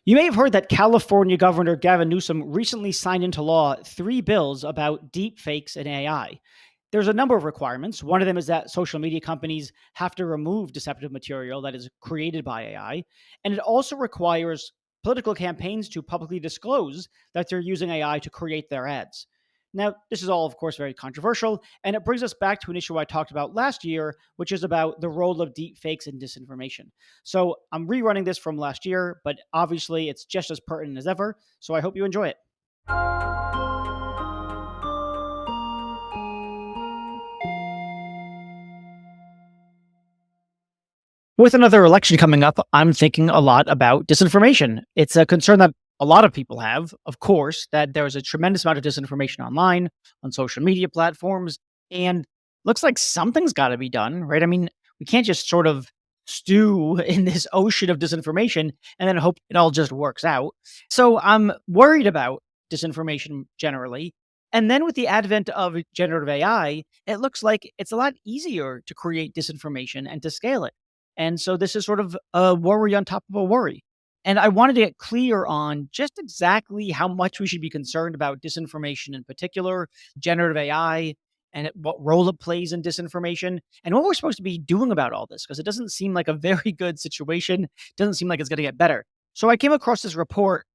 You may have heard that California Governor Gavin Newsom recently signed into law three bills about deepfakes and AI. There's a number of requirements. One of them is that social media companies have to remove deceptive material that is created by AI. And it also requires political campaigns to publicly disclose that they're using AI to create their ads. Now, this is all, of course, very controversial, and it brings us back to an issue I talked about last year, which is about the role of deepfakes and disinformation. So I'm rerunning this from last year, but obviously it's just as pertinent as ever. So I hope you enjoy it. With another election coming up, I'm thinking a lot about disinformation. It's a concern that a lot of people have, of course, that there's a tremendous amount of disinformation online, on social media platforms, and looks like something's got to be done, right? I mean, we can't just sort of stew in this ocean of disinformation and then hope it all just works out. So I'm worried about disinformation generally. And then with the advent of generative AI, it looks like it's a lot easier to create disinformation and to scale it. And so this is sort of a worry on top of a worry. And I wanted to get clear on just exactly how much we should be concerned about disinformation in particular, generative AI, and what role it plays in disinformation, and what we're supposed to be doing about all this, because it doesn't seem like a very good situation. It doesn't seem like it's going to get better. So I came across this report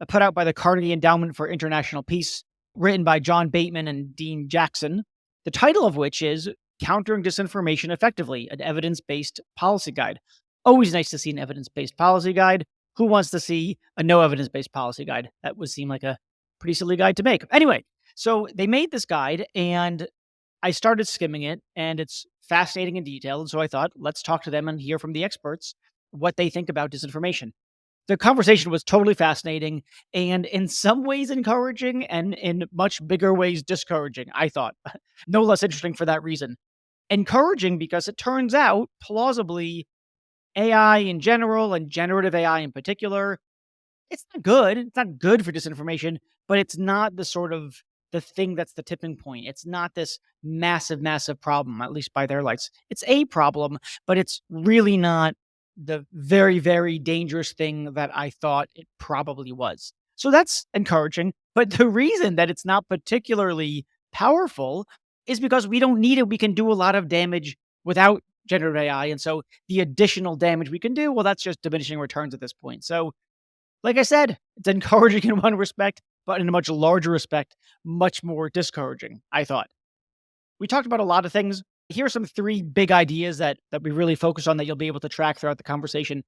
put out by the Carnegie Endowment for International Peace, written by John Bateman and Dean Jackson, the title of which is Countering Disinformation Effectively, an Evidence Based Policy Guide. Always nice to see an evidence based policy guide. Who wants to see a no evidence based policy guide? That would seem like a pretty silly guide to make. Anyway, so they made this guide and I started skimming it, and it's fascinating and detailed. And so I thought, let's talk to them and hear from the experts what they think about disinformation. The conversation was totally fascinating and in some ways encouraging and in much bigger ways discouraging, I thought. No less interesting for that reason. Encouraging because it turns out, plausibly, AI in general and generative AI in particular, it's not good. It's not good for disinformation, but it's not the sort of the thing that's the tipping point. It's not this massive, massive problem, at least by their lights. It's a problem, but it's really not the very, very dangerous thing that I thought it probably was. So that's encouraging. But the reason that it's not particularly powerful is because we don't need it. We can do a lot of damage without generative AI. And so the additional damage we can do, well, that's just diminishing returns at this point. So like I said, it's encouraging in one respect, but in a much larger respect, much more discouraging, I thought. We talked about a lot of things. Here are some three big ideas that we really focus on that you'll be able to track throughout the conversation.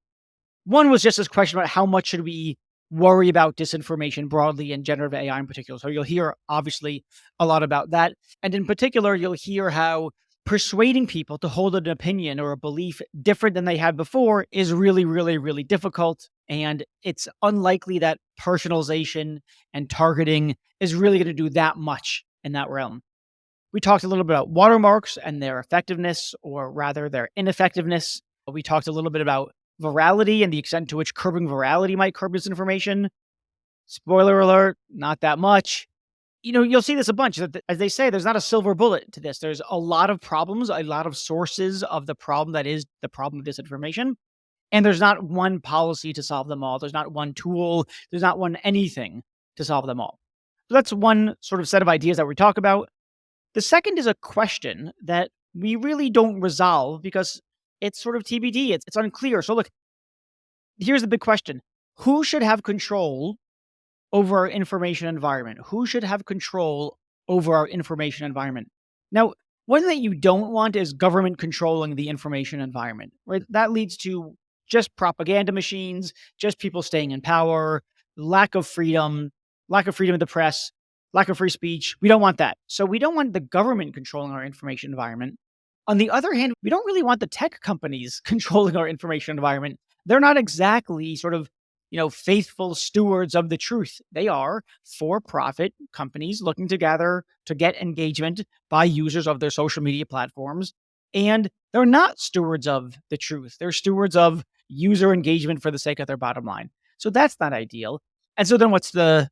One was just this question about how much should we worry about disinformation broadly and generative AI in particular. So you'll hear obviously a lot about that. And in particular, you'll hear how persuading people to hold an opinion or a belief different than they had before is really, really, really difficult. And it's unlikely that personalization and targeting is really going to do that much in that realm. We talked a little bit about watermarks and their effectiveness, or rather their ineffectiveness. We talked a little bit about virality and the extent to which curbing virality might curb disinformation. Spoiler alert, not that much. You'll see this a bunch. As they say, there's not a silver bullet to this. There's a lot of problems, a lot of sources of the problem that is the problem of disinformation. And there's not one policy to solve them all. There's not one tool. There's not one anything to solve them all. So that's one sort of set of ideas that we talk about. The second is a question that we really don't resolve because it's sort of TBD. It's unclear. So look, here's the big question. Who should have control over our information environment? Who should have control over our information environment? Now, one thing that you don't want is government controlling the information environment, right? That leads to just propaganda machines, just people staying in power, lack of freedom of the press, lack of free speech. We don't want that. So we don't want the government controlling our information environment. On the other hand, we don't really want the tech companies controlling our information environment. They're not exactly sort of faithful stewards of the truth. They are for-profit companies looking together to get engagement by users of their social media platforms. And they're not stewards of the truth. They're stewards of user engagement for the sake of their bottom line. So that's not ideal. And so then what's the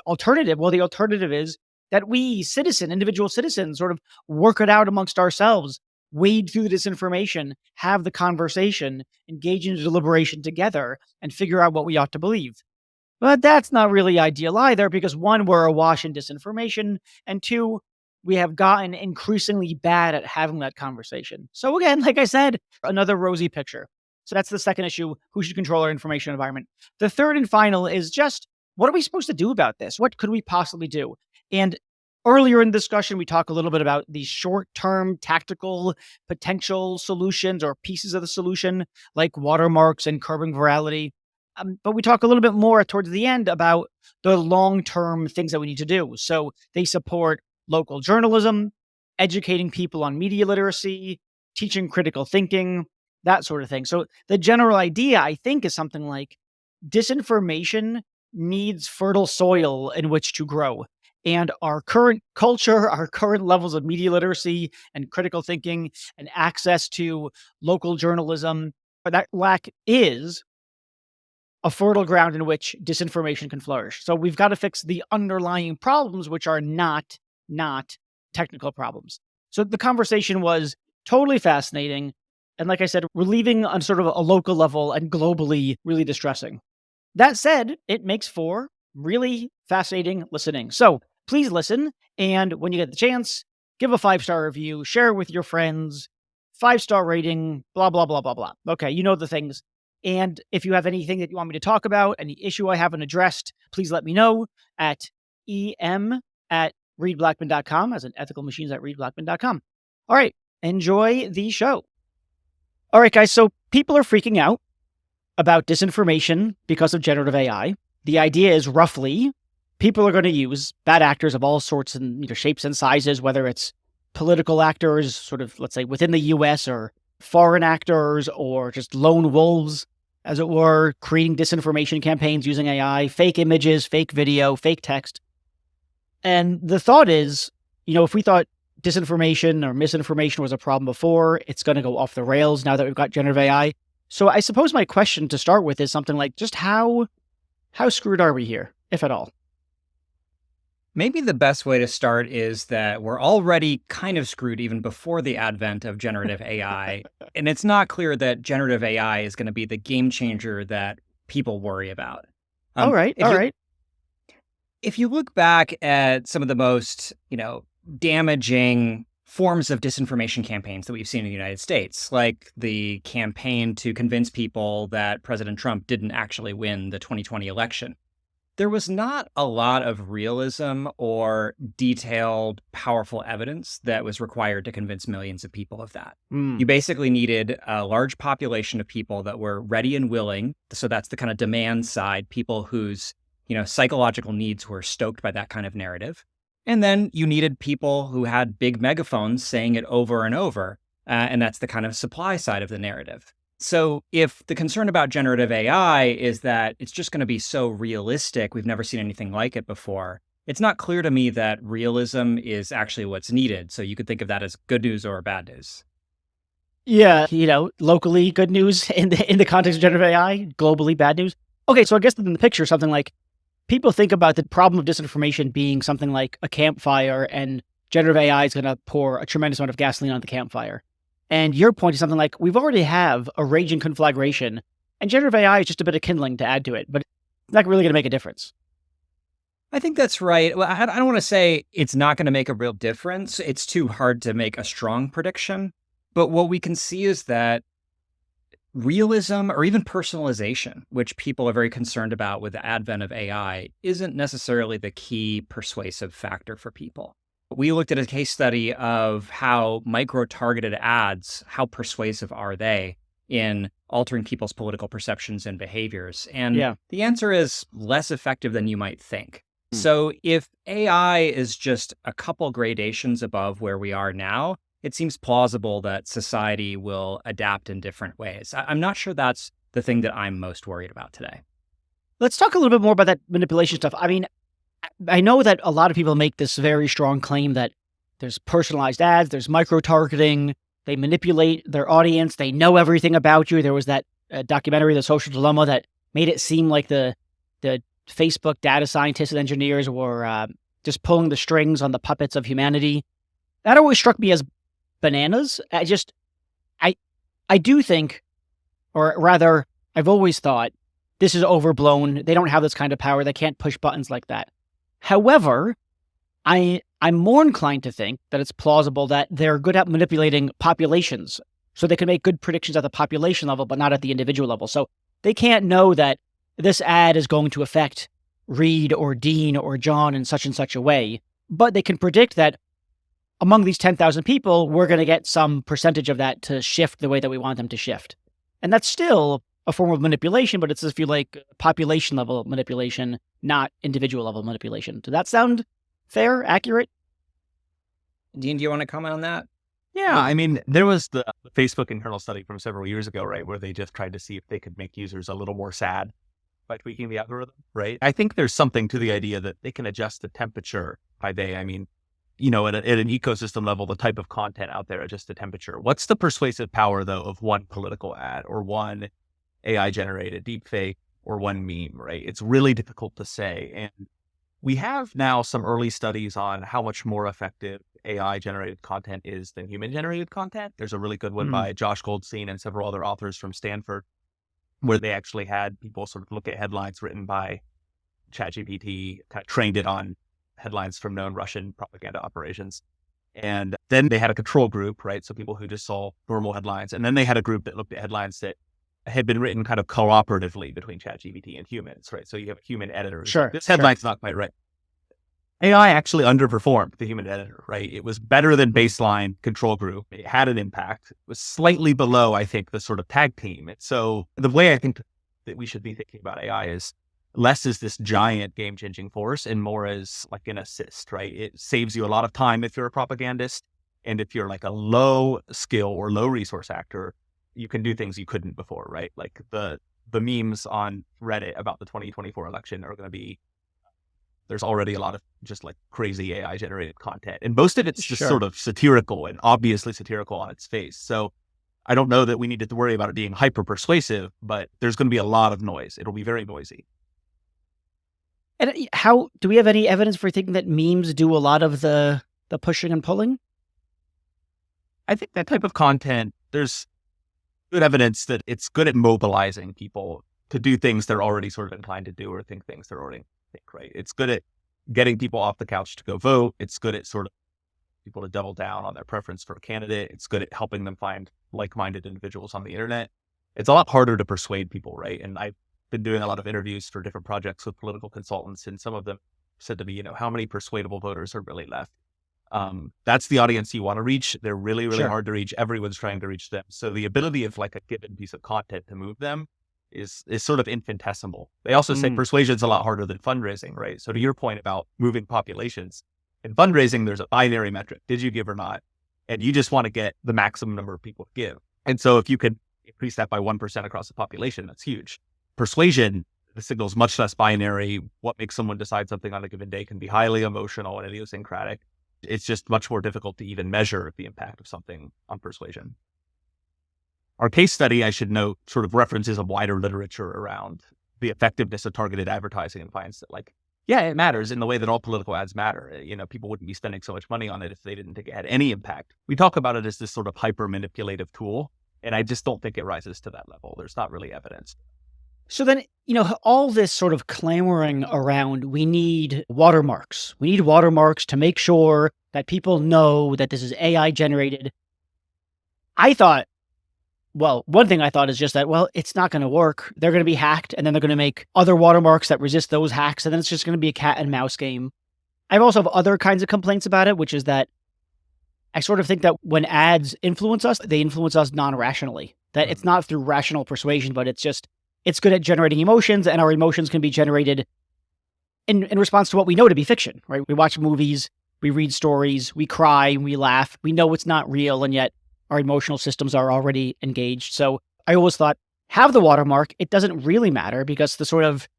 alternative? Well, the alternative is that we individual citizens, sort of work it out amongst ourselves. wade through the disinformation, have the conversation, engage in deliberation together, and figure out what we ought to believe. But that's not really ideal either because one, we're awash in disinformation, and two, we have gotten increasingly bad at having that conversation. So again, like I said, another rosy picture. So that's the second issue. Who should control our information environment? The third and final is just what are we supposed to do about this? What could we possibly do? And earlier in the discussion, we talked a little bit about these short-term tactical potential solutions or pieces of the solution, like watermarks and curbing virality. But we talk a little bit more towards the end about the long-term things that we need to do. So they support local journalism, educating people on media literacy, teaching critical thinking, that sort of thing. So the general idea, I think, is something like disinformation needs fertile soil in which to grow. And our current culture, our current levels of media literacy and critical thinking and access to local journalism, that lack is a fertile ground in which disinformation can flourish. So we've got to fix the underlying problems, which are not technical problems. So the conversation was totally fascinating. And like I said, we're leaving on sort of a local level and globally really distressing. That said, it makes for really fascinating listening. So please listen. And when you get the chance, give a 5-star review, share it with your friends, 5-star rating, blah, blah, blah, blah, blah. Okay, you know the things. And if you have anything that you want me to talk about, any issue I haven't addressed, please let me know at em@readblackman.com, as in ethicalmachines@readblackman.com. All right, enjoy the show. All right, guys, so people are freaking out about disinformation because of generative AI. The idea is roughly people are going to use bad actors of all sorts and shapes and sizes, whether it's political actors, sort of, let's say, within the US or foreign actors or just lone wolves, as it were, creating disinformation campaigns using AI, fake images, fake video, fake text. And the thought is, if we thought disinformation or misinformation was a problem before, it's going to go off the rails now that we've got generative AI. So I suppose my question to start with is something like just how screwed are we here, if at all? Maybe the best way to start is that we're already kind of screwed even before the advent of generative AI. And it's not clear that generative AI is going to be the game changer that people worry about. All right. If you look back at some of the most, damaging forms of disinformation campaigns that we've seen in the United States, like the campaign to convince people that President Trump didn't actually win the 2020 election, there was not a lot of realism or detailed, powerful evidence that was required to convince millions of people of that. You basically needed a large population of people that were ready and willing. So that's the kind of demand side, people whose, psychological needs were stoked by that kind of narrative. And then you needed people who had big megaphones saying it over and over. And that's the kind of supply side of the narrative. So if the concern about generative AI is that it's just going to be so realistic, we've never seen anything like it before, it's not clear to me that realism is actually what's needed. So you could think of that as good news or bad news. Yeah, locally good news in the context of generative AI, globally bad news. Okay, so I guess in the picture, something like people think about the problem of disinformation being something like a campfire, and generative AI is going to pour a tremendous amount of gasoline on the campfire. And your point is something like, we've already have a raging conflagration, and generative AI is just a bit of kindling to add to it, but it's not really going to make a difference. I think that's right. Well, I don't want to say it's not going to make a real difference. It's too hard to make a strong prediction. But what we can see is that realism or even personalization, which people are very concerned about with the advent of AI, isn't necessarily the key persuasive factor for people. We looked at a case study of how micro-targeted ads, how persuasive are they in altering people's political perceptions and behaviors? And the answer is less effective than you might think. So if AI is just a couple gradations above where we are now, it seems plausible that society will adapt in different ways. I'm not sure that's the thing that I'm most worried about today. Let's talk a little bit more about that manipulation stuff. I mean, I know that a lot of people make this very strong claim that there's personalized ads, there's micro-targeting, they manipulate their audience, they know everything about you. There was that documentary, The Social Dilemma, that made it seem like the Facebook data scientists and engineers were just pulling the strings on the puppets of humanity. That always struck me as bananas. I, I do think, or rather, I've always thought this is overblown. They don't have this kind of power. They can't push buttons like that. However, I'm more inclined to think that it's plausible that they're good at manipulating populations. So they can make good predictions at the population level, but not at the individual level. So they can't know that this ad is going to affect Reed or Dean or John in such and such a way. But they can predict that among these 10,000 people, we're going to get some percentage of that to shift the way that we want them to shift. And that's still a form of manipulation, but it's, if you like, population level manipulation, not individual level manipulation. Does that sound fair, accurate? Dean, do you want to comment on that? Yeah, I mean, there was the Facebook internal study from several years ago, right, where they just tried to see if they could make users a little more sad by tweaking the algorithm, right? I think there's something to the idea that they can adjust the temperature by day. I mean, at an ecosystem level, the type of content out there, adjust the temperature. What's the persuasive power, though, of one political ad or one AI-generated deepfake or one meme, right? It's really difficult to say. And we have now some early studies on how much more effective AI-generated content is than human-generated content. There's a really good one by Josh Goldstein and several other authors from Stanford, where they actually had people sort of look at headlines written by ChatGPT, kind of trained it on headlines from known Russian propaganda operations. And then they had a control group, right? So people who just saw normal headlines. And then they had a group that looked at headlines that had been written kind of cooperatively between ChatGPT and humans, right? So you have a human editor. Sure. This headline's not quite right. AI actually underperformed the human editor, right? It was better than baseline control group. It had an impact. It was slightly below, I think, the sort of tag team. And so the way I think that we should be thinking about AI is less as this giant game-changing force and more as like an assist, right? It saves you a lot of time if you're a propagandist. And if you're like a low skill or low resource actor, you can do things you couldn't before, right? Like the memes on Reddit about the 2024 election are going to be, there's already a lot of just like crazy AI generated content. And most of it's just sort of satirical and obviously satirical on its face. So I don't know that we need to worry about it being hyper persuasive, but there's going to be a lot of noise. It'll be very noisy. And how do we have any evidence for thinking that memes do a lot of the pushing and pulling? I think that type of content, there's good evidence that it's good at mobilizing people to do things they're already sort of inclined to do or think things they're already think, right? It's good at getting people off the couch to go vote. It's good at sort of people to double down on their preference for a candidate. It's good at helping them find like-minded individuals on the internet. It's a lot harder to persuade people, right? And I've been doing a lot of interviews for different projects with political consultants, and some of them said to me, how many persuadable voters are really left? That's the audience you want to reach. They're really, really hard to reach. Everyone's trying to reach them. So the ability of like a given piece of content to move them is sort of infinitesimal. They also say persuasion's a lot harder than fundraising, right? So to your point about moving populations, in fundraising, there's a binary metric. Did you give or not? And you just want to get the maximum number of people to give. And so if you can increase that by 1% across the population, that's huge. Persuasion, the signal's much less binary. What makes someone decide something on a given day can be highly emotional and idiosyncratic. It's just much more difficult to even measure the impact of something on persuasion. Our case study, I should note, sort of references a wider literature around the effectiveness of targeted advertising and finds that, like, yeah, it matters in the way that all political ads matter. People wouldn't be spending so much money on it if they didn't think it had any impact. We talk about it as this sort of hyper manipulative tool, and I just don't think it rises to that level. There's not really evidence. So then, all this sort of clamoring around, we need watermarks. We need watermarks to make sure that people know that this is AI generated. I thought, one thing I thought is just that, it's not going to work. They're going to be hacked, and then they're going to make other watermarks that resist those hacks, and then it's just going to be a cat and mouse game. I also have other kinds of complaints about it, which is that I sort of think that when ads influence us, they influence us non-rationally. That it's not through rational persuasion, but it's good at generating emotions, and our emotions can be generated in response to what we know to be fiction, right? We watch movies, we read stories, we cry, we laugh. We know it's not real, and yet our emotional systems are already engaged. So I always thought, have the watermark. It doesn't really matter because the sort of,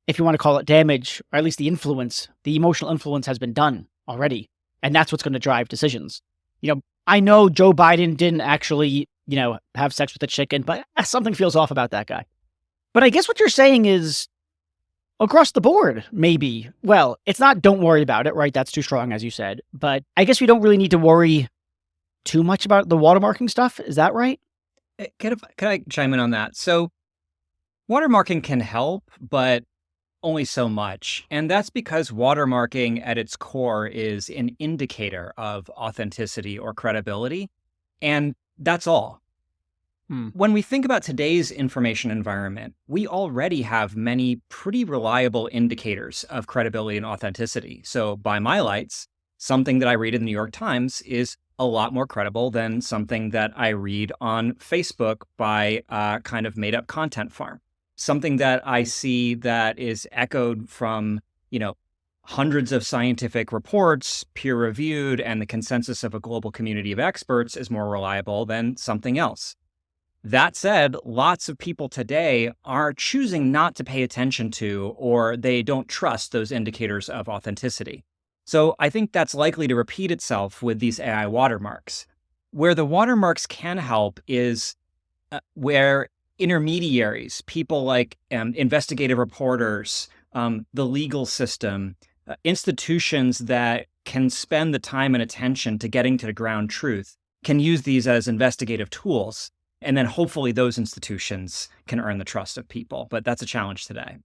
if you want to call it damage, or at least the influence, the emotional influence has been done already. And that's what's going to drive decisions. I know Joe Biden didn't actually, have sex with a chicken, but something feels off about that guy. But I guess what you're saying is across the board, maybe. Well, it's not don't worry about it, right? That's too strong, as you said. But I guess we don't really need to worry too much about the watermarking stuff. Is that right? Can I chime in on that? So watermarking can help, but only so much. And that's because watermarking at its core is an indicator of authenticity or credibility. And that's all. When we think about today's information environment, we already have many pretty reliable indicators of credibility and authenticity. So, by my lights, something that I read in the New York Times is a lot more credible than something that I read on Facebook by a kind of made up content farm. Something that I see that is echoed from, hundreds of scientific reports, peer reviewed, and the consensus of a global community of experts is more reliable than something else. That said, lots of people today are choosing not to pay attention to, or they don't trust those indicators of authenticity. So I think that's likely to repeat itself with these AI watermarks. Where the watermarks can help is where intermediaries, people like investigative reporters, the legal system, institutions that can spend the time and attention to getting to the ground truth, can use these as investigative tools. And then hopefully those institutions can earn the trust of people. But that's a challenge today.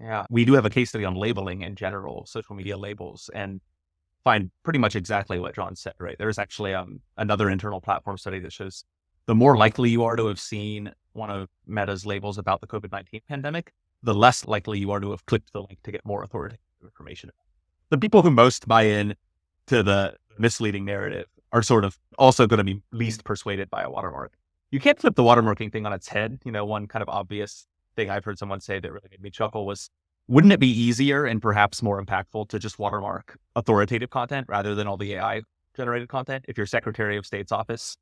Yeah, we do have a case study on labeling in general, social media labels, and find pretty much exactly what John said, right? There's actually another internal platform study that shows the more likely you are to have seen one of Meta's labels about the COVID-19 pandemic, the less likely you are to have clicked the link to get more authoritative information. The people who most buy in to the misleading narrative are sort of also going to be least persuaded by a watermark. You can't flip the watermarking thing on its head. One kind of obvious thing I've heard someone say that really made me chuckle was, wouldn't it be easier and perhaps more impactful to just watermark authoritative content rather than all the AI generated content? If your Secretary of State's office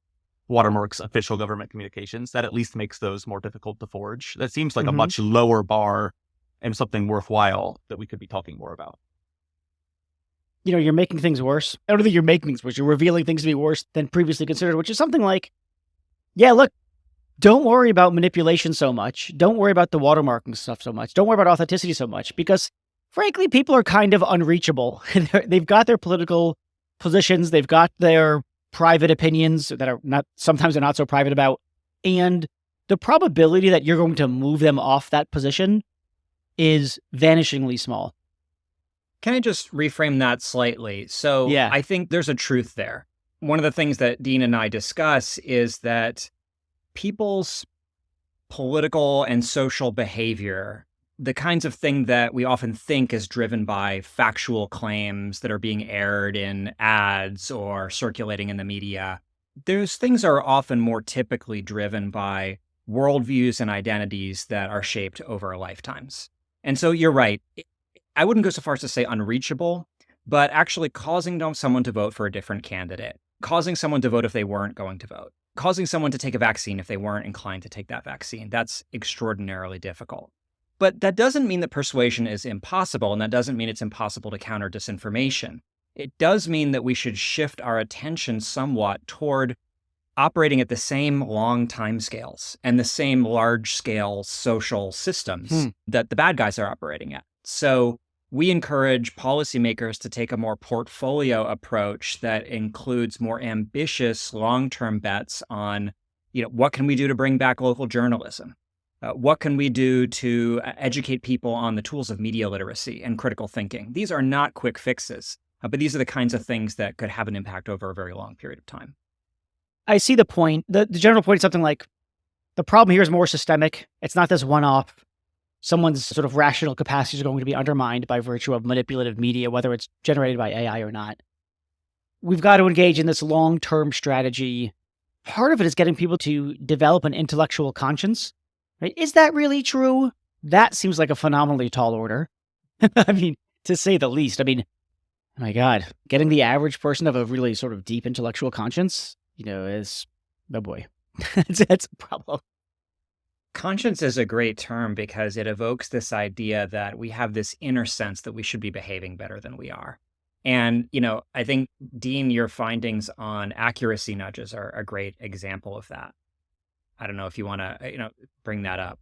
watermarks official government communications, that at least makes those more difficult to forge. That seems like a much lower bar and something worthwhile that we could be talking more about. You're making things worse. I don't think you're making things worse. You're revealing things to be worse than previously considered, which is something like, yeah, look, don't worry about manipulation so much. Don't worry about the watermarking stuff so much. Don't worry about authenticity so much, because frankly, people are kind of unreachable. They've got their political positions. They've got their private opinions that are sometimes they're not so private about. And the probability that you're going to move them off that position is vanishingly small. Can I just reframe that slightly? So Yeah. I think there's a truth there. One of the things that Dean and I discuss is that people's political and social behavior, the kinds of thing that we often think is driven by factual claims that are being aired in ads or circulating in the media, those things are often more typically driven by worldviews and identities that are shaped over lifetimes. And so you're right. I wouldn't go so far as to say unreachable, but actually causing someone to vote for a different candidate, causing someone to vote if they weren't going to vote, causing someone to take a vaccine if they weren't inclined to take that vaccine. That's extraordinarily difficult. But that doesn't mean that persuasion is impossible, and that doesn't mean it's impossible to counter disinformation. It does mean that we should shift our attention somewhat toward operating at the same long timescales and the same large-scale social systems that the bad guys are operating at. So we encourage policymakers to take a more portfolio approach that includes more ambitious long-term bets on, what can we do to bring back local journalism? What can we do to educate people on the tools of media literacy and critical thinking? These are not quick fixes, but these are the kinds of things that could have an impact over a very long period of time. I see the point. The general point is something like, the problem here is more systemic. It's not this one-off. Someone's sort of rational capacities are going to be undermined by virtue of manipulative media, whether it's generated by AI or not. We've got to engage in this long-term strategy. Part of it is getting people to develop an intellectual conscience. Right? Is that really true? That seems like a phenomenally tall order. I mean, to say the least. I mean, oh my God, getting the average person to have a really sort of deep intellectual conscience, is, oh boy, that's a problem. Conscience is a great term because it evokes this idea that we have this inner sense that we should be behaving better than we are. And, I think, Dean, your findings on accuracy nudges are a great example of that. I don't know if you want to, bring that up.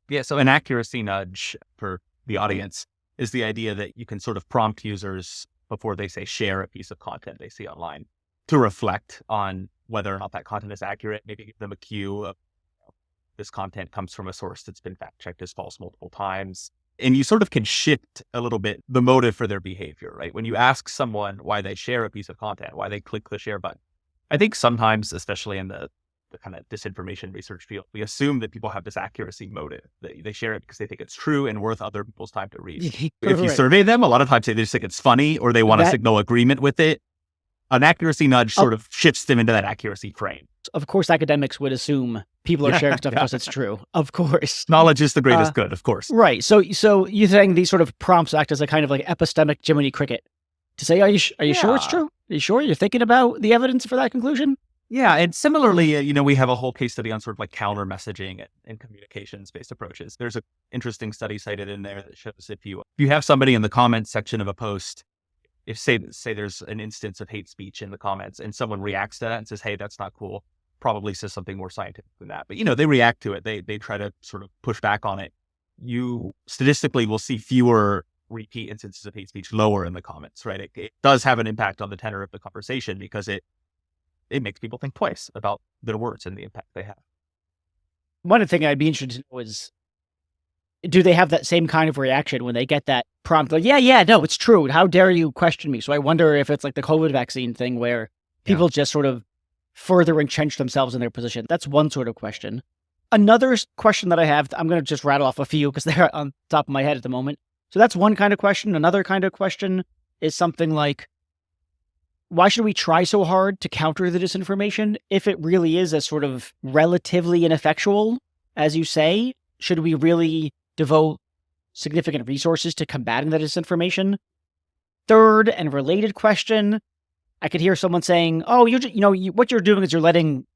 Yeah, so an accuracy nudge for the audience is the idea that you can sort of prompt users before they say share a piece of content they see online to reflect on whether or not that content is accurate, maybe give them a cue of this content comes from a source that's been fact checked as false multiple times. And you sort of can shift a little bit the motive for their behavior, right? When you ask someone why they share a piece of content, why they click the share button, I think sometimes, especially in the kind of disinformation research field, we assume that people have this accuracy motive. They share it because they think it's true and worth other people's time to read. If you Right. survey them, a lot of times they just think it's funny or they want to That- signal agreement with it. An accuracy nudge sort of shifts them into that accuracy frame. Of course, academics would assume people are sharing stuff because it's true. Of course. Knowledge is the greatest good, of course. Right. So you saying these sort of prompts act as a kind of like epistemic Jiminy Cricket to say, are you sure it's Yeah. true? Are you sure you're thinking about the evidence for that conclusion? Yeah, and similarly, we have a whole case study on sort of like counter messaging and communications-based approaches. There's an interesting study cited in there that shows if you have somebody in the comments section of a post, if say there's an instance of hate speech in the comments and someone reacts to that and says, hey, that's not cool, probably says something more scientific than that. But, they react to it. They try to sort of push back on it. You statistically will see fewer repeat instances of hate speech lower in the comments, right? It does have an impact on the tenor of the conversation because it makes people think twice about their words and the impact they have. One thing I'd be interested to know is, do they have that same kind of reaction when they get that prompt? Like, yeah, no, it's true. How dare you question me? So I wonder if it's like the COVID vaccine thing where people just sort of further entrench themselves in their position. That's one sort of question. Another question that I have, I'm going to just rattle off a few because they're on top of my head at the moment. So that's one kind of question. Another kind of question is something like, why should we try so hard to counter the disinformation if it really is a sort of relatively ineffectual, as you say? Should we really devote significant resources to combating the disinformation? Third and related question, I could hear someone saying, "Oh, what you're doing is you're letting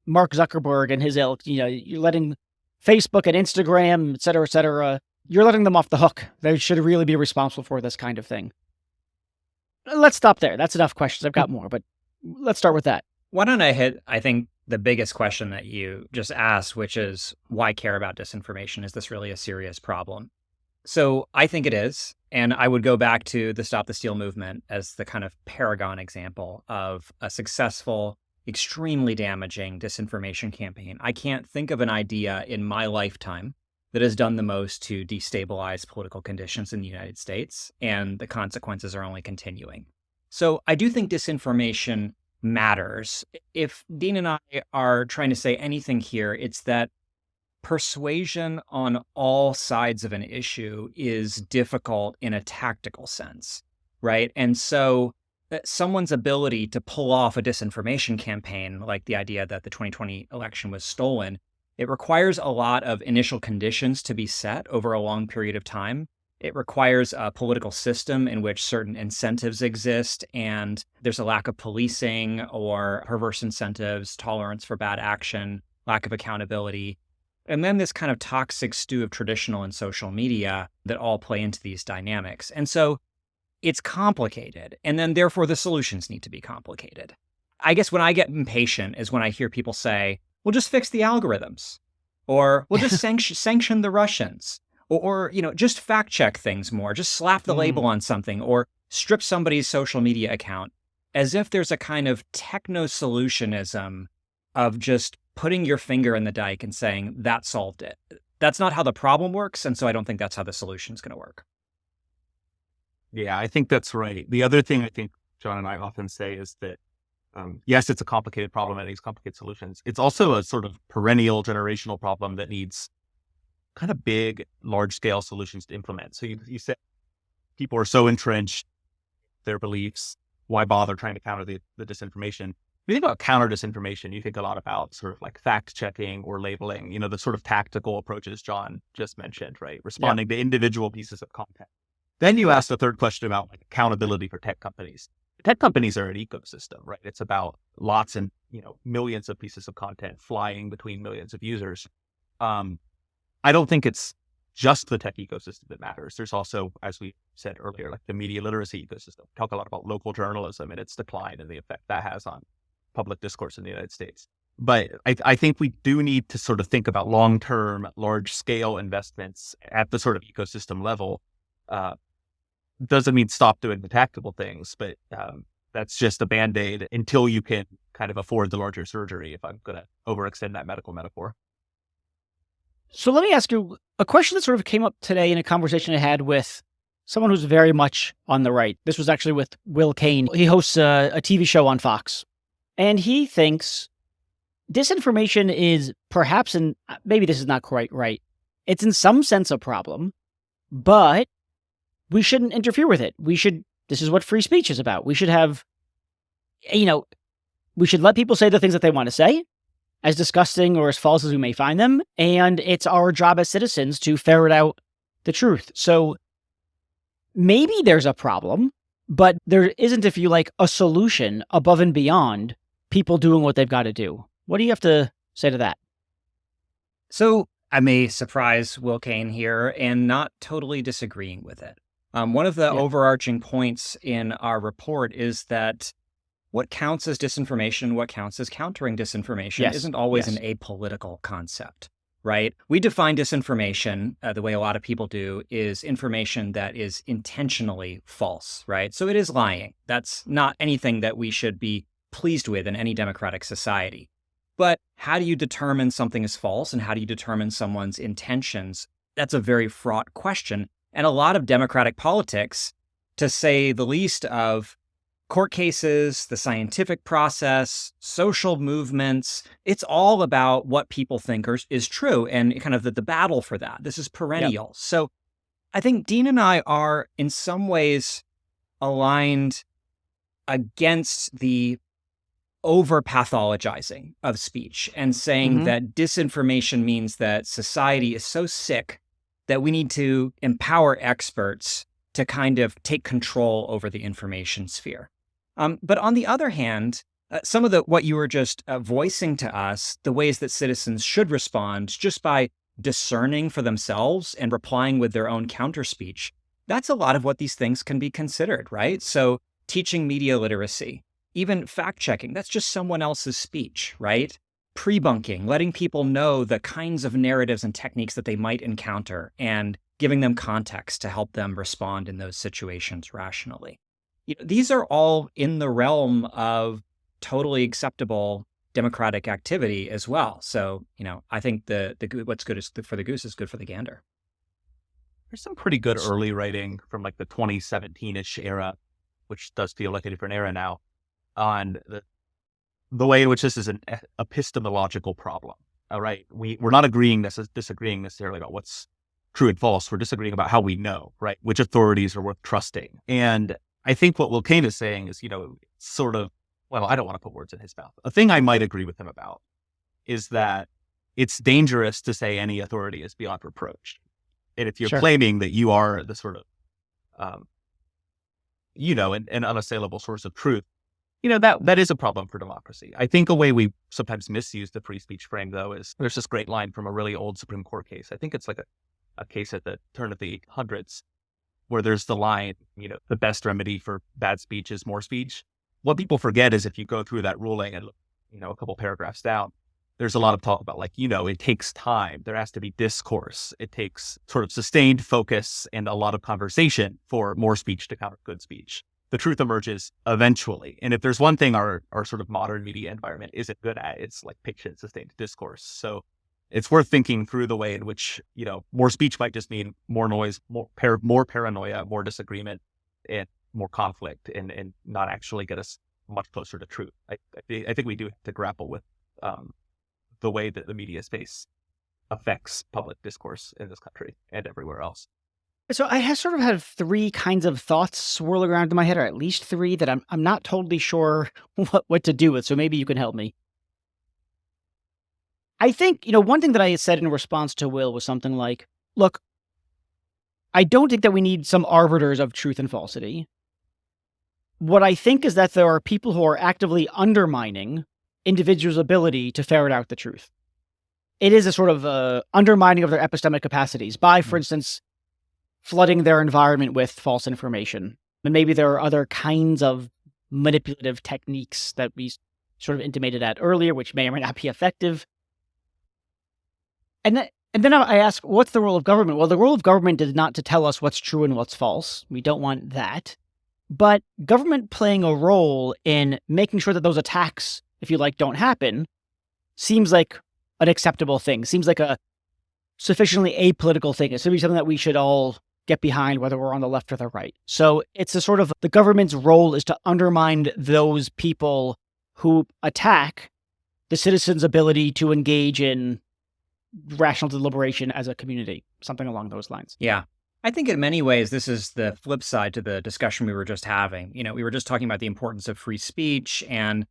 Mark Zuckerberg and his ilk, you're letting Facebook and Instagram, et cetera, you're letting them off the hook. They should really be responsible for this kind of thing." Let's stop there. That's enough questions. I've got more, but let's start with that. Why don't I hit, I think, the biggest question that you just asked, which is, why care about disinformation? Is this really a serious problem? So I think it is. And I would go back to the Stop the Steal movement as the kind of paragon example of a successful, extremely damaging disinformation campaign. I can't think of an idea in my lifetime that has done the most to destabilize political conditions in the United States, and the consequences are only continuing. So I do think disinformation matters. If Dean and I are trying to say anything here, it's that persuasion on all sides of an issue is difficult in a tactical sense, right? And so someone's ability to pull off a disinformation campaign, like the idea that the 2020 election was stolen, it requires a lot of initial conditions to be set over a long period of time. It requires a political system in which certain incentives exist, and there's a lack of policing or perverse incentives, tolerance for bad action, lack of accountability. And then this kind of toxic stew of traditional and social media that all play into these dynamics. And so it's complicated. And then therefore the solutions need to be complicated. I guess when I get impatient is when I hear people say, we'll just fix the algorithms, or we'll just sanction the Russians, or just fact check things more, just slap the label on something, or strip somebody's social media account, as if there's a kind of techno-solutionism of just putting your finger in the dike and saying, that solved it. That's not how the problem works, and so I don't think that's how the solution is going to work. Yeah, I think that's right. The other thing I think John and I often say is that yes, it's a complicated problem and it needs complicated solutions. It's also a sort of perennial generational problem that needs kind of big, large-scale solutions to implement. So you said people are so entrenched in their beliefs, why bother trying to counter the disinformation? When you think about counter disinformation, you think a lot about sort of like fact-checking or labeling, the sort of tactical approaches John just mentioned, right? Responding to individual pieces of content. Then you asked the third question about like accountability for tech companies. Tech companies are an ecosystem, right? It's about lots and, millions of pieces of content flying between millions of users. I don't think it's just the tech ecosystem that matters. There's also, as we said earlier, like the media literacy ecosystem. We talk a lot about local journalism and its decline and the effect that has on public discourse in the United States. But I think we do need to sort of think about long-term, large-scale investments at the sort of ecosystem level. Doesn't mean stop doing the tactical things, but That's just a Band-Aid until you can kind of afford the larger surgery, if I'm going to overextend that medical metaphor. So let me ask you a question that sort of came up today in a conversation I had with someone who's very much on the right. This was actually with Will Kane. He hosts a TV show on Fox, and he thinks disinformation is perhaps, and maybe this is not quite right, it's in some sense a problem, but we shouldn't interfere with it. This is what free speech is about. We should have, we should let people say the things that they want to say, as disgusting or as false as we may find them. And it's our job as citizens to ferret out the truth. So maybe there's a problem, but there isn't, if you like, a solution above and beyond people doing what they've got to do. What do you have to say to that? So I may surprise Will Kane here and not totally disagreeing with it. One of the overarching points in our report is that what counts as disinformation, what counts as countering disinformation isn't always an apolitical concept, right? We define disinformation the way a lot of people do is information that is intentionally false, right? So it is lying. That's not anything that we should be pleased with in any democratic society. But how do you determine something is false and how do you determine someone's intentions? That's a very fraught question. And a lot of democratic politics, to say the least of court cases, the scientific process, social movements, it's all about what people think is true and kind of the battle for that. This is perennial. Yep. So I think Dean and I are in some ways aligned against the over-pathologizing of speech and saying that disinformation means that society is so sick that we need to empower experts to kind of take control over the information sphere. But on the other hand, some of what you were just voicing to us, the ways that citizens should respond just by discerning for themselves and replying with their own counter speech, that's a lot of what these things can be considered, right? So teaching media literacy, even fact-checking, that's just someone else's speech, right? Pre-bunking, letting people know the kinds of narratives and techniques that they might encounter and giving them context to help them respond in those situations rationally. These are all in the realm of totally acceptable democratic activity as well. So, I think what's good for the goose is good for the gander. There's some pretty good early writing from like the 2017-ish era, which does feel like a different era now, on the way in which this is an epistemological problem. All right. We're not disagreeing necessarily about what's true and false. We're disagreeing about how we know, right? Which authorities are worth trusting. And I think what Will Kane is saying is, sort of, well, I don't want to put words in his mouth. A thing I might agree with him about is that it's dangerous to say any authority is beyond reproach. And if you're claiming that you are the sort of, an unassailable source of truth, that is a problem for democracy. I think a way we sometimes misuse the free speech frame, though, is there's this great line from a really old Supreme Court case. I think it's like a case at the turn of the 1800s, where there's the line, the best remedy for bad speech is more speech. What people forget is if you go through that ruling and, a couple paragraphs down, there's a lot of talk about it takes time. There has to be discourse. It takes sort of sustained focus and a lot of conversation for more speech to counter good speech. The truth emerges eventually. And if there's one thing our sort of modern media environment isn't good at, it's like patient, sustained discourse. So it's worth thinking through the way in which, more speech might just mean more noise, more paranoia, more disagreement, and more conflict, and not actually get us much closer to truth. I think we do have to grapple with the way that the media space affects public discourse in this country and everywhere else. So I sort of have three kinds of thoughts swirling around in my head, or at least three that I'm not totally sure what to do with. So maybe you can help me. I think, one thing that I said in response to Will was something like, look, I don't think that we need some arbiters of truth and falsity. What I think is that there are people who are actively undermining individuals' ability to ferret out the truth. It is a sort of undermining of their epistemic capacities by, for instance, flooding their environment with false information. And maybe there are other kinds of manipulative techniques that we sort of intimated at earlier, which may or may not be effective. And then I ask, what's the role of government? Well, the role of government is not to tell us what's true and what's false. We don't want that. But government playing a role in making sure that those attacks, if you like, don't happen seems like an acceptable thing, seems like a sufficiently apolitical thing. It should be something that we should all get behind, whether we're on the left or the right. So it's a sort of the government's role is to undermine those people who attack the citizens' ability to engage in rational deliberation as a community, something along those lines. Yeah. I think in many ways, this is the flip side to the discussion we were just having. We were just talking about the importance of free speech and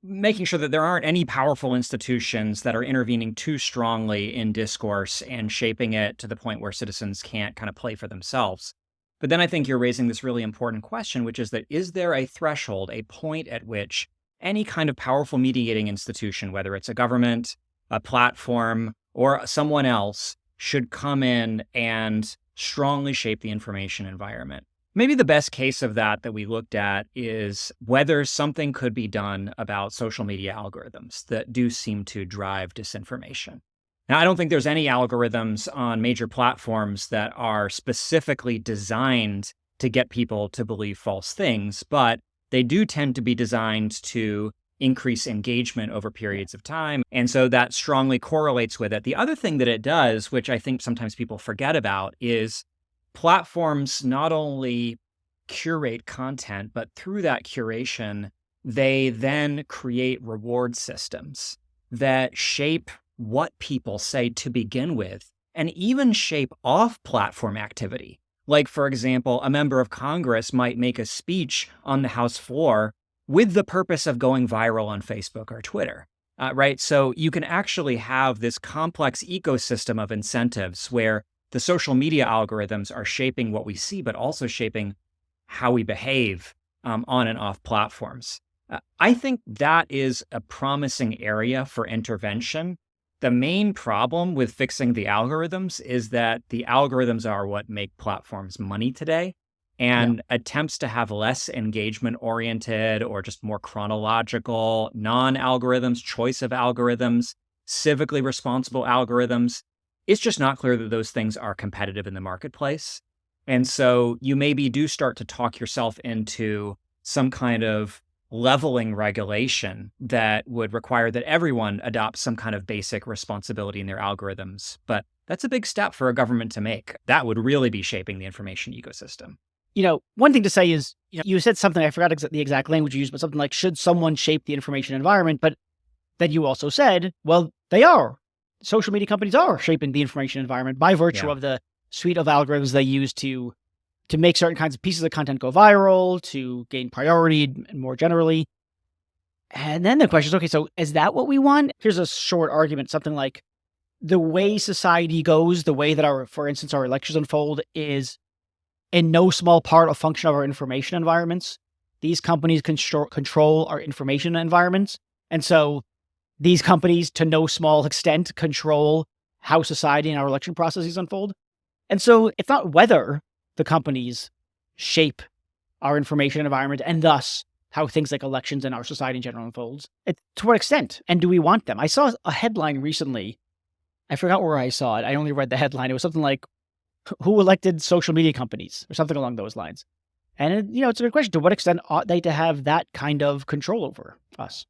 making sure that there aren't any powerful institutions that are intervening too strongly in discourse and shaping it to the point where citizens can't kind of play for themselves. But then I think you're raising this really important question, which is that is there a threshold, a point at which any kind of powerful mediating institution, whether it's a government, a platform, or someone else, should come in and strongly shape the information environment? Maybe the best case of that we looked at is whether something could be done about social media algorithms that do seem to drive disinformation. Now, I don't think there's any algorithms on major platforms that are specifically designed to get people to believe false things, but they do tend to be designed to increase engagement over periods of time. And so that strongly correlates with it. The other thing that it does, which I think sometimes people forget about, is platforms not only curate content, but through that curation, they then create reward systems that shape what people say to begin with, and even shape off-platform activity. Like, for example, a member of Congress might make a speech on the House floor with the purpose of going viral on Facebook or Twitter, right? So you can actually have this complex ecosystem of incentives where the social media algorithms are shaping what we see, but also shaping how we behave on and off platforms. I think that is a promising area for intervention. The main problem with fixing the algorithms is that the algorithms are what make platforms money today. And attempts to have less engagement oriented or just more chronological, non-algorithms, choice of algorithms, civically responsible algorithms, it's just not clear that those things are competitive in the marketplace. And so you maybe do start to talk yourself into some kind of leveling regulation that would require that everyone adopt some kind of basic responsibility in their algorithms. But that's a big step for a government to make. That would really be shaping the information ecosystem. One thing to say is, you said something, I forgot the exact language you used, but something like, should someone shape the information environment? But then you also said, well, they are. Social media companies are shaping the information environment by virtue of the suite of algorithms they use to make certain kinds of pieces of content go viral, to gain priority, and more generally. And then the question is, okay, so is that what we want? Here's a short argument, something like, the way society goes, the way that for instance, our elections unfold is in no small part a function of our information environments. These companies control our information environments. And so these companies, to no small extent, control how society and our election processes unfold. And so it's not whether the companies shape our information environment and thus how things like elections and our society in general unfolds. It's to what extent, and do we want them? I saw a headline recently. I forgot where I saw it. I only read the headline. It was something like, who elected social media companies or something along those lines. And, it's a good question. To what extent ought they to have that kind of control over us?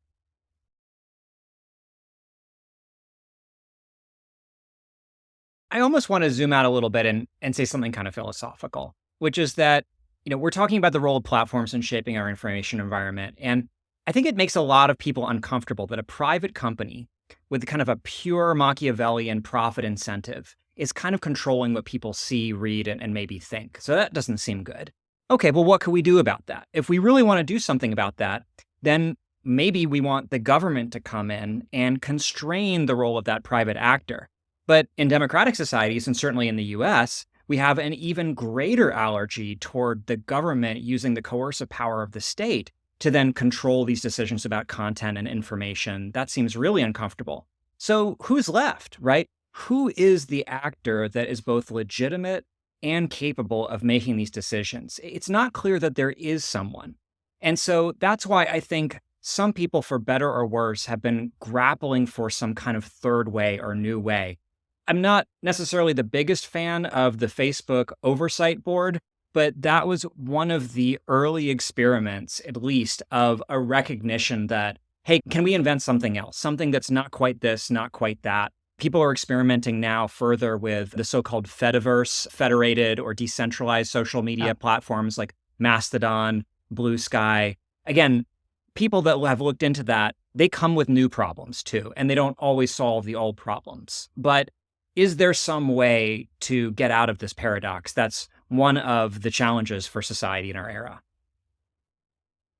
I almost want to zoom out a little bit and say something kind of philosophical, which is that, we're talking about the role of platforms in shaping our information environment. And I think it makes a lot of people uncomfortable that a private company with kind of a pure Machiavellian profit incentive is kind of controlling what people see, read, and maybe think. So that doesn't seem good. Okay, well, what can we do about that? If we really want to do something about that, then maybe we want the government to come in and constrain the role of that private actor. But in democratic societies, and certainly in the US, we have an even greater allergy toward the government using the coercive power of the state to then control these decisions about content and information. That seems really uncomfortable. So who's left, right? Who is the actor that is both legitimate and capable of making these decisions? It's not clear that there is someone. And so that's why I think some people, for better or worse, have been grappling for some kind of third way or new way. I'm not necessarily the biggest fan of the Facebook oversight board, but that was one of the early experiments, at least, of a recognition that, hey, can we invent something else? Something that's not quite this, not quite that. People are experimenting now further with the so-called Fediverse, federated or decentralized social media platforms like Mastodon, Blue Sky. Again, people that have looked into that, they come with new problems too, and they don't always solve the old problems. But is there some way to get out of this paradox? That's one of the challenges for society in our era.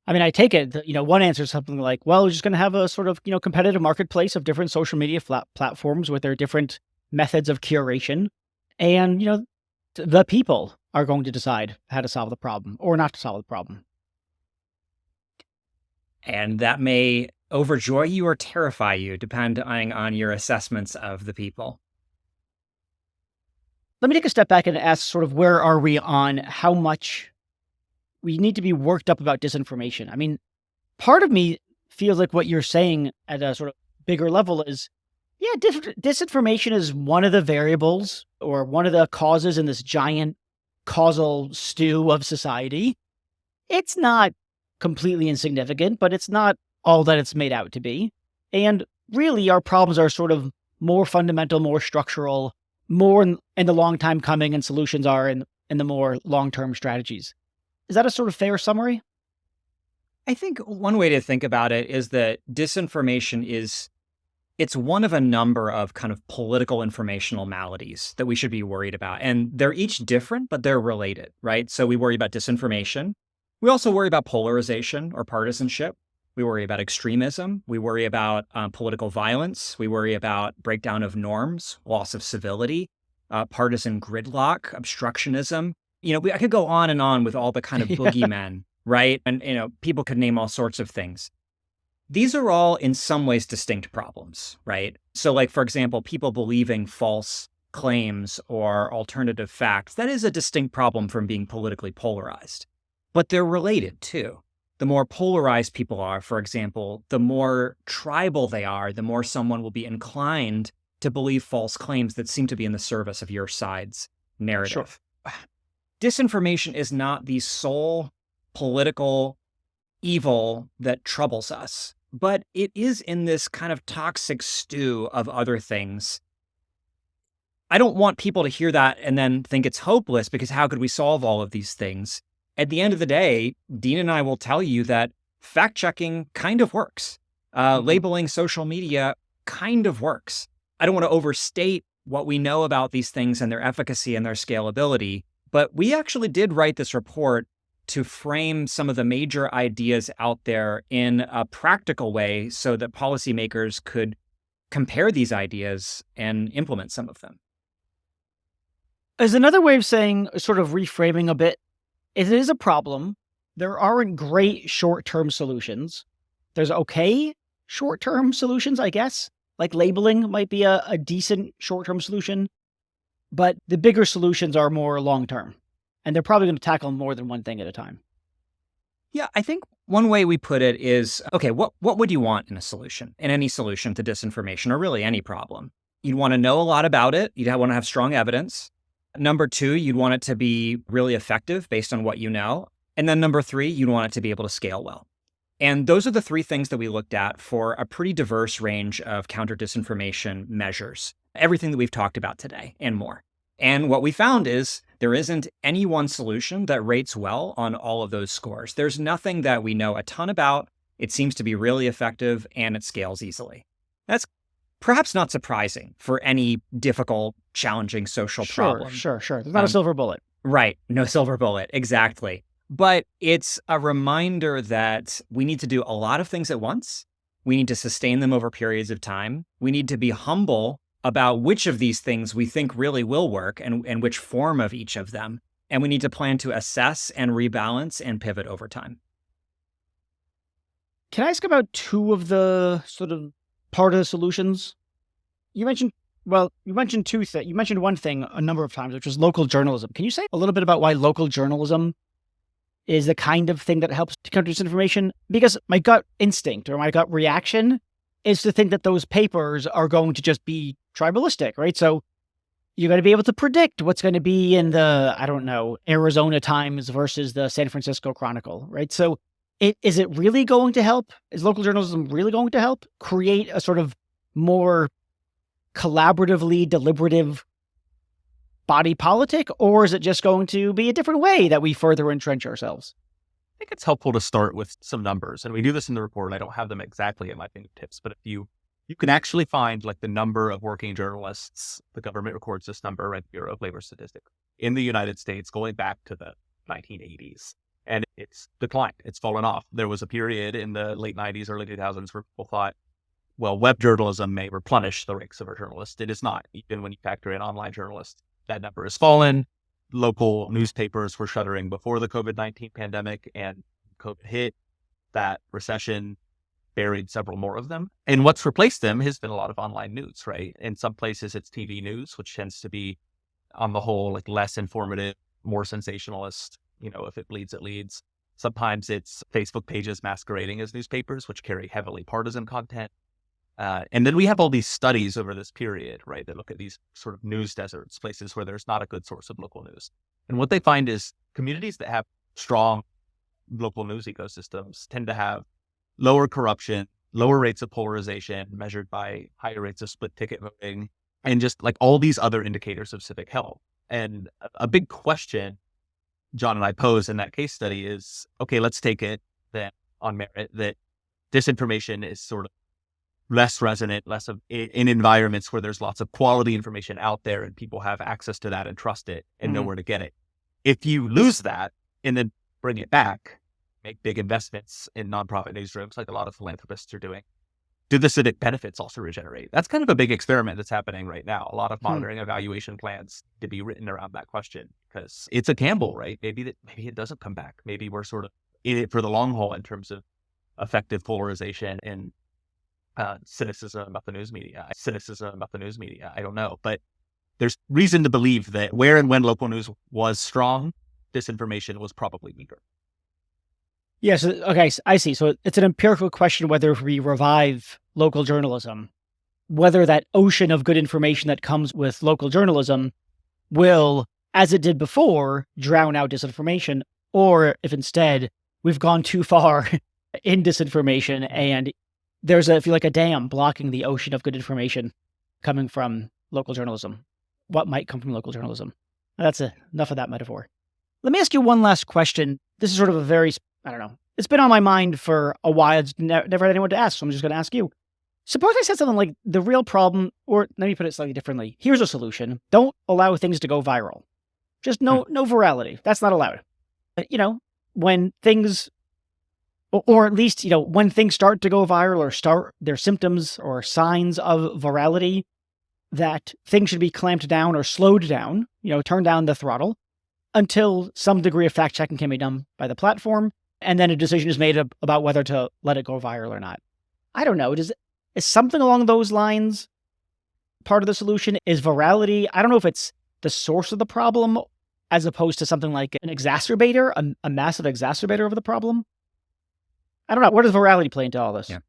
I mean, I take it that, one answer is something like, well, we're just going to have a sort of, competitive marketplace of different social media platforms with their different methods of curation. And, the people are going to decide how to solve the problem or not to solve the problem. And that may overjoy you or terrify you, depending on your assessments of the people. Let me take a step back and ask sort of where are we on how much we need to be worked up about disinformation. I mean, part of me feels like what you're saying at a sort of bigger level is, yeah, disinformation is one of the variables or one of the causes in this giant causal stew of society. It's not completely insignificant, but it's not all that it's made out to be. And really, our problems are sort of more fundamental, more structural, more in the long time coming, and solutions are in the more long-term strategies. Is that a sort of fair summary? I think one way to think about it is that disinformation it's one of a number of kind of political informational maladies that we should be worried about. And they're each different, but they're related, right? So we worry about disinformation. We also worry about polarization or partisanship. We worry about extremism. We worry about political violence. We worry about breakdown of norms, loss of civility, partisan gridlock, obstructionism. I could go on and on with all the kind of boogeymen, right? And, people could name all sorts of things. These are all in some ways distinct problems, right? So like, for example, people believing false claims or alternative facts, that is a distinct problem from being politically polarized. But they're related too. The more polarized people are, for example, the more tribal they are, the more someone will be inclined to believe false claims that seem to be in the service of your side's narrative. Sure. Disinformation is not the sole political evil that troubles us, but it is in this kind of toxic stew of other things. I don't want people to hear that and then think it's hopeless, because how could we solve all of these things? At the end of the day, Dean and I will tell you that fact-checking kind of works. Labeling social media kind of works. I don't want to overstate what we know about these things and their efficacy and their scalability, but we actually did write this report to frame some of the major ideas out there in a practical way so that policymakers could compare these ideas and implement some of them. As another way of saying, sort of reframing a bit, it is a problem. There aren't great short-term solutions. There's okay short-term solutions, I guess. Like labeling might be a decent short-term solution, but the bigger solutions are more long-term. And they're probably going to tackle more than one thing at a time. Yeah, I think one way we put it is, okay, what would you want in a solution, in any solution to disinformation or really any problem? You'd want to know a lot about it. You'd want to have strong evidence. Number two, you'd want it to be really effective based on what you know. And then number three, you'd want it to be able to scale well. And those are the three things that we looked at for a pretty diverse range of counter-disinformation measures, everything that we've talked about today and more. And what we found is there isn't any one solution that rates well on all of those scores. There's nothing that we know a ton about. It seems to be really effective and it scales easily. That's perhaps not surprising for any difficult, challenging social problem. Sure. There's not a silver bullet. Right. No silver bullet. Exactly. But it's a reminder that we need to do a lot of things at once. We need to sustain them over periods of time. We need to be humble about which of these things we think really will work and which form of each of them. And we need to plan to assess and rebalance and pivot over time. Can I ask about two of the sort of part of the solutions? You mentioned two things. You mentioned one thing a number of times, which was local journalism. Can you say a little bit about why local journalism is the kind of thing that helps to counter disinformation? Because my gut instinct or my gut reaction is to think that those papers are going to just be tribalistic, right? So you're going to be able to predict what's going to be in the, I don't know, Arizona Times versus the San Francisco Chronicle, right? So is it really going to help? Is local journalism really going to help create a sort of more collaboratively deliberative body politic, or is it just going to be a different way that we further entrench ourselves? I think it's helpful to start with some numbers, and we do this in the report. And I don't have them exactly at my fingertips, but if you can actually find like the number of working journalists, the government records this number, right? Bureau of Labor Statistics in the United States going back to the 1980s, and it's declined. It's fallen off. There was a period in the late 90s, early 2000s where people thought, well, web journalism may replenish the ranks of a journalist. It is not. Even when you factor in online journalists, that number has fallen. Local newspapers were shuttering before the COVID-19 pandemic, and COVID hit. That recession buried several more of them. And what's replaced them has been a lot of online news, right? In some places, it's TV news, which tends to be, on the whole, like less informative, more sensationalist. If it bleeds, it leads. Sometimes it's Facebook pages masquerading as newspapers, which carry heavily partisan content. And then we have all these studies over this period, right, that look at these sort of news deserts, places where there's not a good source of local news. And what they find is communities that have strong local news ecosystems tend to have lower corruption, lower rates of polarization measured by higher rates of split ticket voting, and just like all these other indicators of civic health. And a big question John and I pose in that case study is, okay, let's take it then on merit that disinformation is sort of less resonant, less of in environments where there's lots of quality information out there and people have access to that and trust it and know where to get it. If you lose that and then bring it back, make big investments in nonprofit newsrooms like a lot of philanthropists are doing, do the civic benefits also regenerate? That's kind of a big experiment that's happening right now. A lot of monitoring evaluation plans to be written around that question because it's a gamble, right? Maybe it doesn't come back. Maybe we're sort of in it for the long haul in terms of effective polarization and cynicism about the news media. I don't know, but there's reason to believe that where and when local news was strong, disinformation was probably weaker. Yes. Okay. I see. So it's an empirical question whether we revive local journalism, whether that ocean of good information that comes with local journalism will, as it did before, drown out disinformation, or if instead we've gone too far in disinformation and there's I feel like a dam blocking the ocean of good information coming from local journalism. What might come from local journalism? That's enough of that metaphor. Let me ask you one last question. This is sort of a very, I don't know, it's been on my mind for a while. It's never had anyone to ask, so I'm just going to ask you. Suppose I said something like the real problem, or let me put it slightly differently. Here's a solution. Don't allow things to go viral. Just no virality. That's not allowed. But, when things, or at least, when things start to go viral or start their symptoms or signs of virality, that things should be clamped down or slowed down, turn down the throttle until some degree of fact checking can be done by the platform. And then a decision is made about whether to let it go viral or not. I don't know. Is something along those lines part of the solution? Is virality, I don't know if it's the source of the problem as opposed to something like an exacerbator, a massive exacerbator of the problem? I don't know. Where does virality play into all this? Yeah.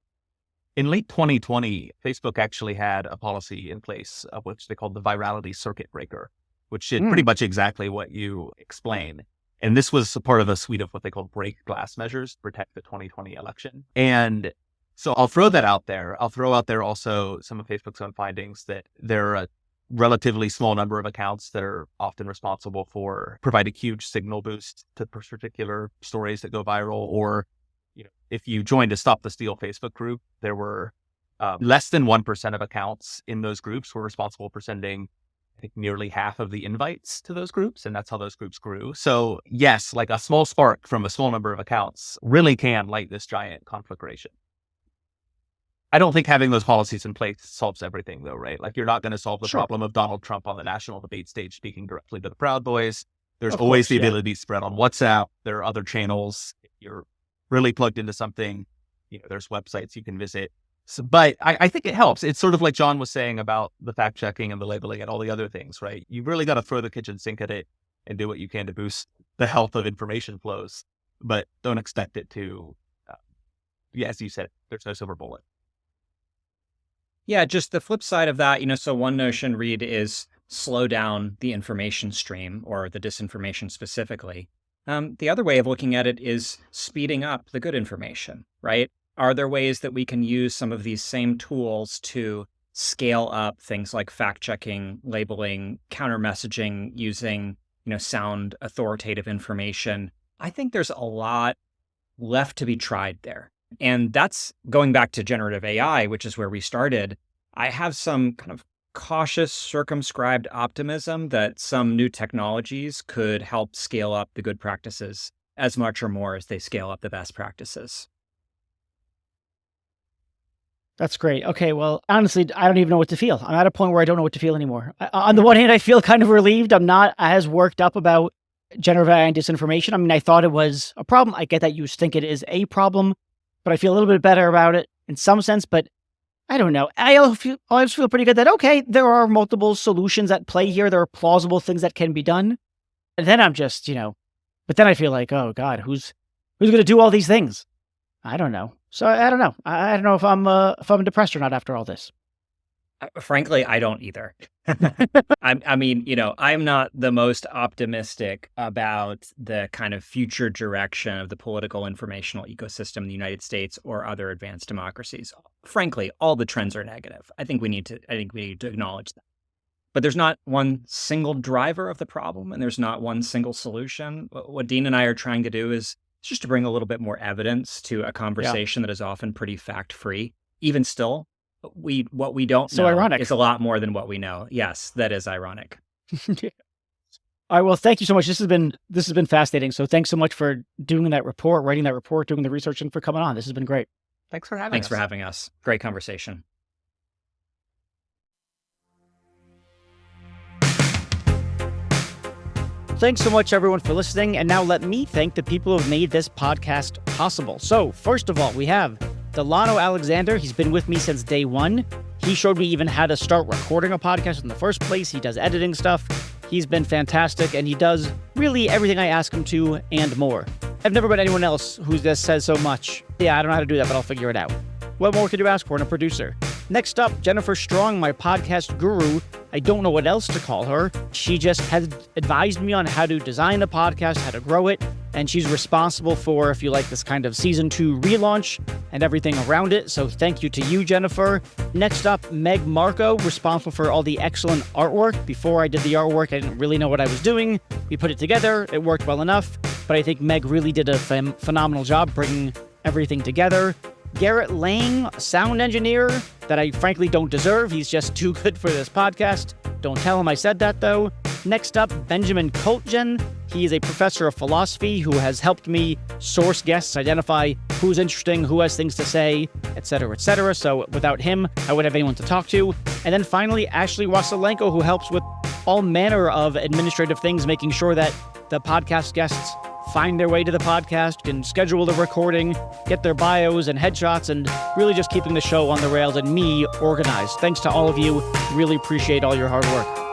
In late 2020, Facebook actually had a policy in place, which they called the virality circuit breaker, which did pretty much exactly what you explain. And this was a part of a suite of what they called break glass measures to protect the 2020 election. And so I'll throw that out there. I'll throw out there also some of Facebook's own findings that there are a relatively small number of accounts that are often responsible for providing huge signal boost to particular stories that go viral. Or, if you joined a Stop the Steal Facebook group, there were less than 1% of accounts in those groups were responsible for sending, I think, nearly half of the invites to those groups. And that's how those groups grew. So yes, like a small spark from a small number of accounts really can light this giant conflagration. I don't think having those policies in place solves everything though, right? Like you're not going to solve the problem of Donald Trump on the national debate stage speaking directly to the Proud Boys. There's always the ability to spread on WhatsApp. There are other channels. If you're really plugged into something, there's websites you can visit. So, but I think it helps. It's sort of like John was saying about the fact checking and the labeling and all the other things, right? You really got to throw the kitchen sink at it and do what you can to boost the health of information flows, but don't expect it to, as you said, there's no silver bullet. Yeah, just the flip side of that, so one notion, Reed, is slow down the information stream or the disinformation specifically. The other way of looking at it is speeding up the good information, right? Are there ways that we can use some of these same tools to scale up things like fact-checking, labeling, counter-messaging, using, sound authoritative information? I think there's a lot left to be tried there. And that's going back to generative AI, which is where we started. I have some kind of cautious, circumscribed optimism that some new technologies could help scale up the good practices as much or more as they scale up the best practices. That's great. Okay, well, honestly, I don't even know what to feel. I'm at a point where I don't know what to feel anymore. On the one hand, I feel kind of relieved. I'm not as worked up about generative AI and disinformation. I mean, I thought it was a problem. I get that you think it is a problem, but I feel a little bit better about it in some sense. But I don't know. I always feel pretty good that, okay, there are multiple solutions at play here. There are plausible things that can be done. And then I'm just, but then I feel like, oh God, who's going to do all these things? I don't know. So I don't know. I don't know if I'm depressed or not after all this. Frankly, I don't either. I'm not the most optimistic about the kind of future direction of the political informational ecosystem in the United States or other advanced democracies. Frankly, all the trends are negative. I think we need to acknowledge that. But there's not one single driver of the problem, and there's not one single solution. What Dean and I are trying to do is just to bring a little bit more evidence to a conversation that is often pretty fact-free. Even still, what we don't know ironic. is a lot more than what we know. Yes, that is ironic. All right. Well, thank you so much. This has been fascinating. So thanks so much for doing that report, writing that report, doing the research, and for coming on. This has been great. Thanks for having us. Thanks for having us. Great conversation. Thanks so much, everyone, for listening. And now let me thank the people who have made this podcast possible. So first of all, we have Delano Alexander. He's been with me since day one. He showed me even how to start recording a podcast in the first place. He does editing stuff. He's been fantastic, and he does really everything I ask him to and more. I've never met anyone else who just says so much. Yeah, I don't know how to do that, but I'll figure it out. What more could you ask for in a producer? Next up, Jennifer Strong, my podcast guru. I don't know what else to call her. She just has advised me on how to design the podcast, how to grow it, and she's responsible for, if you like, this kind of season 2 relaunch and everything around it. So thank you to you, Jennifer. Next up, Meg Marco, responsible for all the excellent artwork. Before I did the artwork, I didn't really know what I was doing. We put it together. It worked well enough, but I think Meg really did a phenomenal job bringing everything together. Garrett Lang, sound engineer that I frankly don't deserve. He's just too good for this podcast. Don't tell him I said that, though. Next up, Benjamin Koltgen. He is a professor of philosophy who has helped me source guests, identify who's interesting, who has things to say, etc., etc. So without him, I wouldn't have anyone to talk to. And then finally, Ashley Wasylenko, who helps with all manner of administrative things, making sure that the podcast guests find their way to the podcast, can schedule the recording, get their bios and headshots, and really just keeping the show on the rails and me organized. Thanks to all of you. Really appreciate all your hard work.